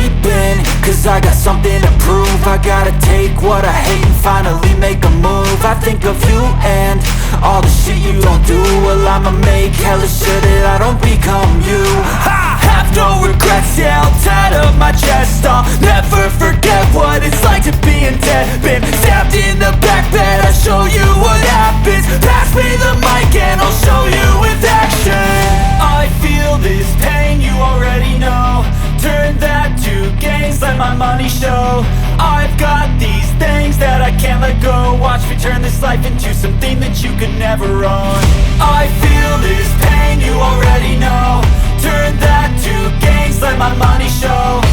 sleeping, cause I got something to prove. I gotta take what I hate and finally make a move. I think of you and all the shit you don't do. Well, I'ma make hella sure that I don't become you. I have no regrets, yeah, I'll tattle my chest. I'll never forget what it's like to be in debt. Been stabbed in the back bed, I'll show you what happens. Pass me the mic and I'll show you with action. I feel this pain, you already know. Turn that to gains, let my money show. I've got these things that I can't let go. Watch me turn this life into something that you could never own. I feel this pain, you already know. Turn that to gains, let my money show.